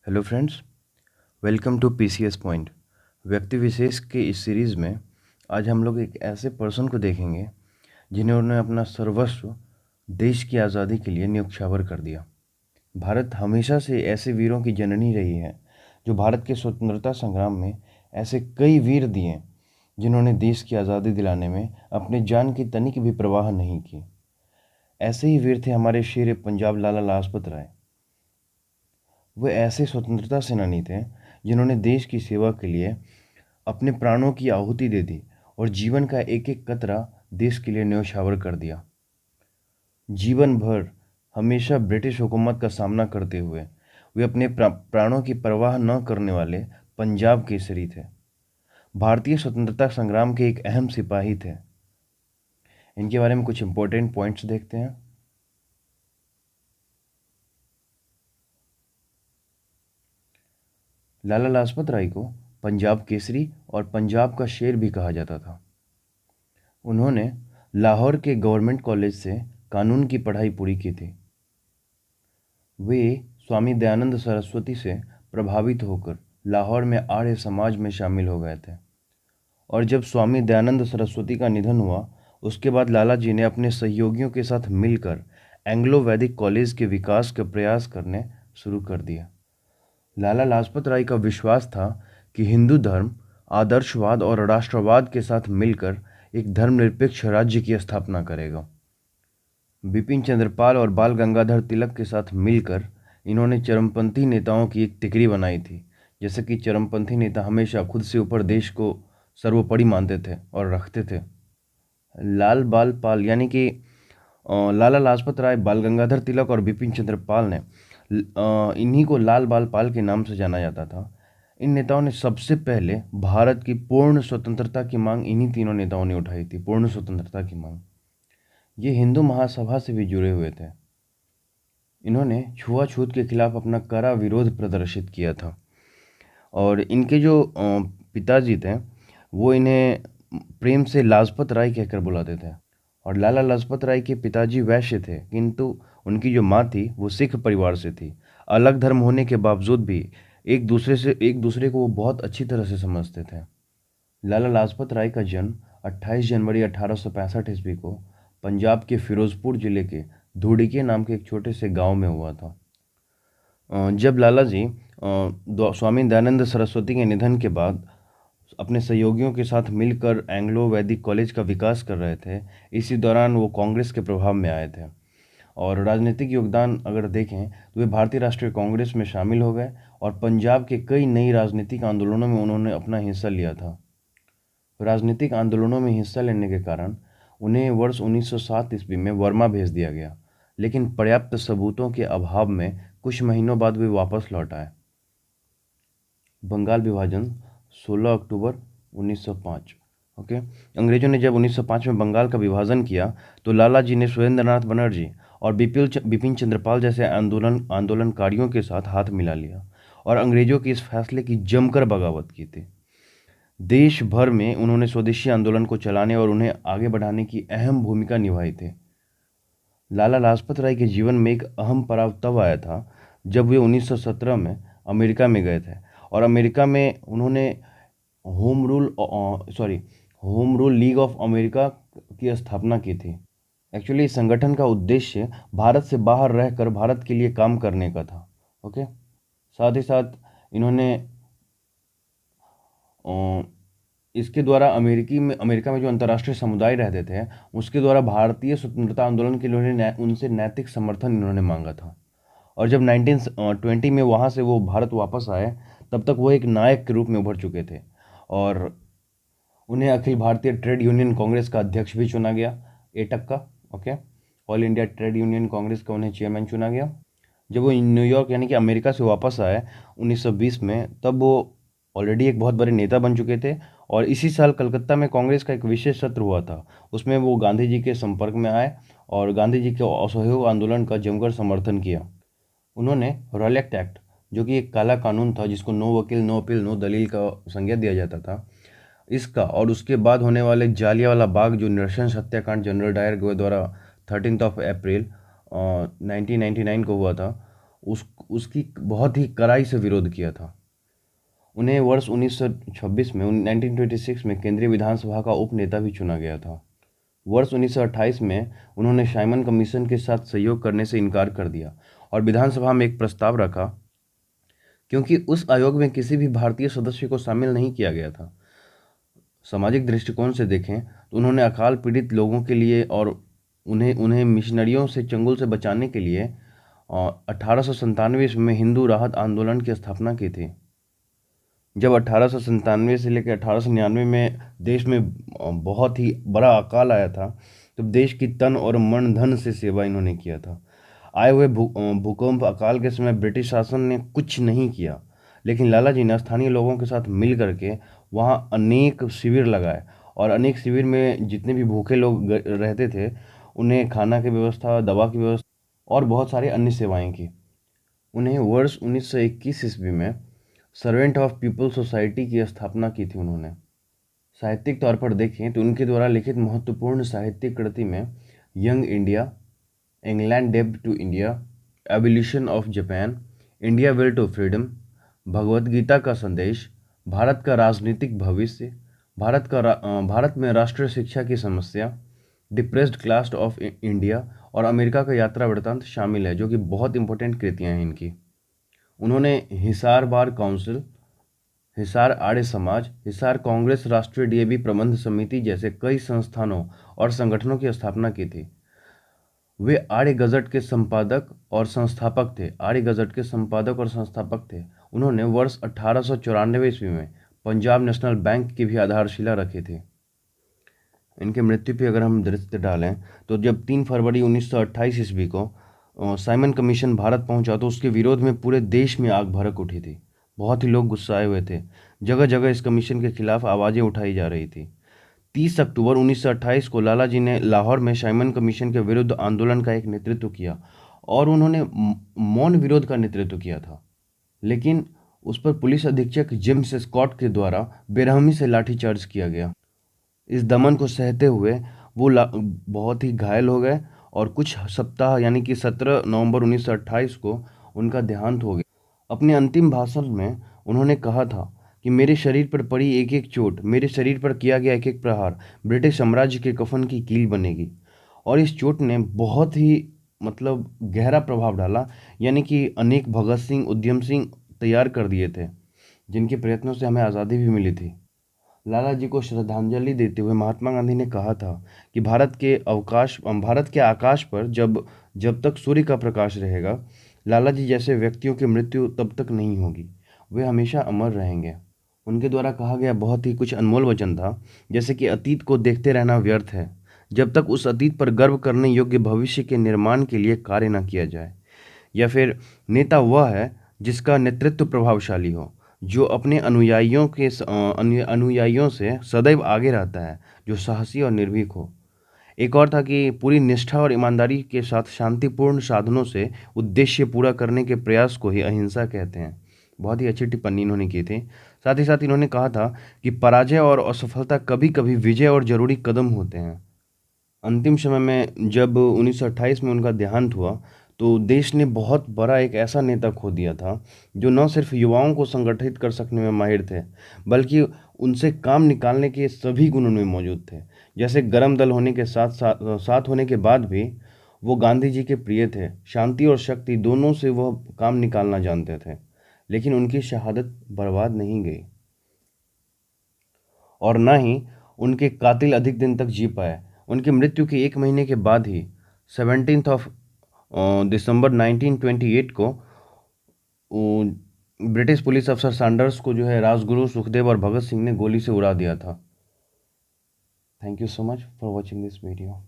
Hello friends, welcome to PCS point. व्यक्ति विशेष के इस सीरीज़ में आज हम लोग एक ऐसे पर्सन को देखेंगे जिन्होंने अपना सर्वस्व देश की आज़ादी के लिए न्यौछावर कर दिया। भारत हमेशा से ऐसे वीरों की जननी रही है जो भारत के स्वतंत्रता संग्राम में ऐसे कई वीर दिए जिन्होंने देश की आज़ादी दिलाने में अपने जान की तनिक भी परवाह नहीं की। ऐसे ही वीर थे हमारे शेर पंजाब लाला लाजपत राय। वे ऐसे स्वतंत्रता सेनानी थे जिन्होंने देश की सेवा के लिए अपने प्राणों की आहुति दे दी और जीवन का एक एक कतरा देश के लिए न्यौछावर कर दिया। जीवन भर हमेशा ब्रिटिश हुकूमत का सामना करते हुए वे अपने प्राणों की परवाह न करने वाले पंजाब केसरी थे। भारतीय स्वतंत्रता संग्राम के एक अहम सिपाही थे। इनके बारे में कुछ इंपॉर्टेंट पॉइंट्स देखते हैं। लाला लाजपत राय को पंजाब केसरी और पंजाब का शेर भी कहा जाता था। उन्होंने लाहौर के गवर्नमेंट कॉलेज से कानून की पढ़ाई पूरी की थी। वे स्वामी दयानंद सरस्वती से प्रभावित होकर लाहौर में आर्य समाज में शामिल हो गए थे और जब स्वामी दयानंद सरस्वती का निधन हुआ उसके बाद लाला जी ने अपने सहयोगियों के साथ मिलकर एंग्लो वैदिक कॉलेज के विकास का प्रयास करने शुरू कर दिया। लाला लाजपत राय का विश्वास था कि हिंदू धर्म आदर्शवाद और राष्ट्रवाद के साथ मिलकर एक धर्मनिरपेक्ष राज्य की स्थापना करेगा। बिपिन चंद्र पाल और बाल गंगाधर तिलक के साथ मिलकर इन्होंने चरमपंथी नेताओं की एक तिकड़ी बनाई थी। जैसे कि चरमपंथी नेता हमेशा खुद से ऊपर देश को सर्वोपरि मानते थे और रखते थे। लाल बाल पाल यानी कि लाला लाजपत राय, बाल गंगाधर तिलक और बिपिन चंद्र पाल ने इन्हीं को लाल बाल पाल के नाम से जाना जाता था। इन नेताओं ने सबसे पहले भारत की पूर्ण स्वतंत्रता की मांग इन्हीं तीनों नेताओं ने उठाई थी, पूर्ण स्वतंत्रता की मांग। ये हिंदू महासभा से भी जुड़े हुए थे। इन्होंने छुआछूत के खिलाफ अपना कड़ा विरोध प्रदर्शित किया था और इनके जो पिताजी थे वो इन्हें प्रेम से लाजपत राय कहकर बुलाते थे। और लाला लाजपत राय के पिताजी वैश्य थे किंतु उनकी जो माँ थी वो सिख परिवार से थी। अलग धर्म होने के बावजूद भी एक दूसरे को वो बहुत अच्छी तरह से समझते थे। लाला लाजपत राय का जन्म 28 जनवरी 1865 ईस्वी को पंजाब के फिरोजपुर जिले के धूड़िके नाम के एक छोटे से गांव में हुआ था। जब लाला जी स्वामी दयानंद सरस्वती के निधन के बाद अपने सहयोगियों के साथ मिलकर एंग्लो वैदिक कॉलेज का विकास कर रहे थे, इसी दौरान वो कांग्रेस के प्रभाव में आए थे और राजनीतिक योगदान अगर देखें तो वे भारतीय राष्ट्रीय कांग्रेस में शामिल हो गए और पंजाब के कई नई राजनीतिक आंदोलनों में उन्होंने अपना हिस्सा लिया था। राजनीतिक आंदोलनों में हिस्सा लेने के कारण उन्हें वर्ष 1907 ईस्वी में वर्मा भेज दिया गया, लेकिन पर्याप्त सबूतों के अभाव में कुछ महीनों बाद वे वापस लौट आए। बंगाल विभाजन 16 अक्टूबर 1905। ओके, अंग्रेजों ने जब 1905 में बंगाल का विभाजन किया तो लाला जी ने सुरेंद्रनाथ बनर्जी और बिपिन चंद्रपाल जैसे आंदोलनकारियों के साथ हाथ मिला लिया और अंग्रेजों के इस फैसले की जमकर बगावत की थी। देश भर में उन्होंने स्वदेशी आंदोलन को चलाने और उन्हें आगे बढ़ाने की अहम भूमिका निभाई थी। लाला लाजपत राय के जीवन में एक अहम पड़ाव तब आया था जब वे 1917 में अमेरिका में गए थे और अमेरिका में उन्होंने home rule league of America की स्थापना की थी। एक्चुअली इस संगठन का उद्देश्य भारत से बाहर रहकर भारत के लिए काम करने का था। ओके, साथ ही साथ इन्होंने इसके द्वारा अमेरिका में जो अंतर्राष्ट्रीय समुदाय रहते थे उसके द्वारा भारतीय स्वतंत्रता आंदोलन के लिए उनसे नैतिक समर्थन इन्होंने मांगा था। और जब 1920 में वहाँ से वो भारत वापस आए तब तक वो एक नायक के रूप में उभर चुके थे और उन्हें अखिल भारतीय ट्रेड यूनियन कांग्रेस का अध्यक्ष भी चुना गया, एटक का। Okay, all India trade union Congress का उन्हें चेयरमैन चुना गया। जब वो न्यूयॉर्क यानी कि अमेरिका से वापस आए 1920 में, तब वो ऑलरेडी एक बहुत बड़े नेता बन चुके थे और इसी साल कलकत्ता में कांग्रेस का एक विशेष सत्र हुआ था। उसमें वो गांधी जी के संपर्क में आए और गांधी जी के असहयोग आंदोलन का जमकर समर्थन किया। उन्होंने रॉलेक्ट एक्ट, जो कि एक काला कानून था जिसको नो वकील नो अपील नो दलील का संज्ञा दिया जाता था, इसका और उसके बाद होने वाले जालियांवाला बाग जो नृशंस हत्याकांड जनरल डायर द्वारा 13 अप्रैल 1999 को हुआ था, उसकी बहुत ही कड़ाई से विरोध किया था। उन्हें वर्ष 1926 में 1926 में केंद्रीय विधानसभा का उप नेता भी चुना गया था। वर्ष 1928 में उन्होंने साइमन कमीशन के साथ सहयोग करने से इनकार कर दिया और विधानसभा में एक प्रस्ताव रखा, क्योंकि उस आयोग में किसी भी भारतीय सदस्य को शामिल नहीं किया गया था। सामाजिक दृष्टिकोण से देखें तो उन्होंने अकाल पीड़ित लोगों के लिए और उन्हें मिशनरियों से चंगुल से बचाने के लिए 1897 ईस्वी में हिंदू राहत आंदोलन की स्थापना की थी। जब 1897 से लेकर 1899 में देश में बहुत ही बड़ा अकाल आया था, तब देश की तन और मन धन से सेवा इन्होंने किया था। आए हुए भूकंप अकाल के समय ब्रिटिश शासन ने कुछ नहीं किया, लेकिन लाला जी ने स्थानीय लोगों के साथ मिल करके वहाँ अनेक शिविर लगाए और अनेक शिविर में जितने भी भूखे लोग रहते थे उन्हें खाना की व्यवस्था, दवा की व्यवस्था और बहुत सारी अन्य सेवाएं की। उन्हें वर्ष 1921 ईस्वी में सर्वेंट ऑफ पीपल सोसाइटी की स्थापना की थी उन्होंने। साहित्यिक तौर पर देखें तो उनके द्वारा लिखित महत्वपूर्ण साहित्यिक कृति में यंग इंडिया, इंग्लैंड डेब्ट to India, evolution of Japan, India will to freedom, Bhagavad Gita का संदेश, भारत का राजनीतिक भविष्य, भारत में राष्ट्रीय शिक्षा की समस्या, डिप्रेस्ड क्लास ऑफ इंडिया और अमेरिका का यात्रा वृत्तांत शामिल है, जो कि बहुत इंपॉर्टेंट कृतियाँ हैं इनकी। उन्होंने हिसार बार काउंसिल, हिसार आर्य समाज, हिसार कांग्रेस राष्ट्रीय डीएवी प्रबंध समिति जैसे कई संस्थानों और संगठनों की स्थापना की थी। वे आर्य गजट के संपादक और संस्थापक थे। आर्य गजट के संपादक और संस्थापक थे। उन्होंने वर्ष 1894 ईस्वी में पंजाब नेशनल बैंक की भी आधारशिला रखी थी। इनके मृत्यु पर अगर हम दृष्टि डालें तो जब 3 फरवरी 1928 ईस्वी को साइमन कमीशन भारत पहुंचा तो उसके विरोध में पूरे देश में आग भड़क उठी थी। बहुत ही लोग गुस्साए हुए थे। जगह जगह इस कमीशन के खिलाफ आवाज़ें उठाई जा रही थी। 30 अक्टूबर 1928 को लाला जी ने लाहौर में साइमन कमीशन के विरुद्ध आंदोलन का एक नेतृत्व किया और उन्होंने मौन विरोध का नेतृत्व किया था, लेकिन उस पर पुलिस अधीक्षक जेम्स स्कॉट के द्वारा बेरहमी से लाठीचार्ज किया गया। इस दमन को सहते हुए वो बहुत ही घायल हो गए और कुछ सप्ताह यानी कि 17 नवंबर 1928 को उनका देहांत हो गया। अपने अंतिम भाषण में उन्होंने कहा था कि मेरे शरीर पर पड़ी एक एक चोट, मेरे शरीर पर किया गया एक एक प्रहार ब्रिटिश साम्राज्य के कफन की कील बनेगी। और इस चोट ने बहुत ही गहरा प्रभाव डाला, यानी कि अनेक भगत सिंह, उधम सिंह तैयार कर दिए थे, जिनके प्रयत्नों से हमें आज़ादी भी मिली थी। लाला जी को श्रद्धांजलि देते हुए महात्मा गांधी ने कहा था कि भारत के आकाश पर जब तक सूर्य का प्रकाश रहेगा, लाला जी जैसे व्यक्तियों की मृत्यु तब तक नहीं होगी, वे हमेशा अमर रहेंगे। उनके द्वारा कहा गया बहुत ही कुछ अनमोल वचन था, जैसे कि अतीत को देखते रहना व्यर्थ है जब तक उस अतीत पर गर्व करने योग्य भविष्य के निर्माण के लिए कार्य न किया जाए। या फिर नेता वह है जिसका नेतृत्व प्रभावशाली हो, जो अपने अनुयायियों से सदैव आगे रहता है, जो साहसी और निर्भीक हो। एक और था कि पूरी निष्ठा और ईमानदारी के साथ शांतिपूर्ण साधनों से उद्देश्य पूरा करने के प्रयास को ही अहिंसा कहते हैं। बहुत ही अच्छी टिप्पणी इन्होंने की थी। साथ ही साथ इन्होंने कहा था कि पराजय और असफलता कभी कभी विजय और जरूरी कदम होते हैं। अंतिम समय में जब 1928 में उनका देहांत हुआ तो देश ने बहुत बड़ा एक ऐसा नेता खो दिया था जो न सिर्फ युवाओं को संगठित कर सकने में माहिर थे, बल्कि उनसे काम निकालने के सभी गुण उनमें मौजूद थे। जैसे गरम दल होने के साथ होने के बाद भी वो गांधी जी के प्रिय थे। शांति और शक्ति दोनों से वह काम निकालना जानते थे, लेकिन उनकी शहादत बर्बाद नहीं गई और न ही उनके कातिल अधिक दिन तक जी पाए। उनकी मृत्यु के 1 महीने के बाद ही 17 दिसंबर 1928 को ब्रिटिश पुलिस अफसर सैंडर्स को जो है राजगुरु, सुखदेव और भगत सिंह ने गोली से उड़ा दिया था। Thank you so much for watching this video.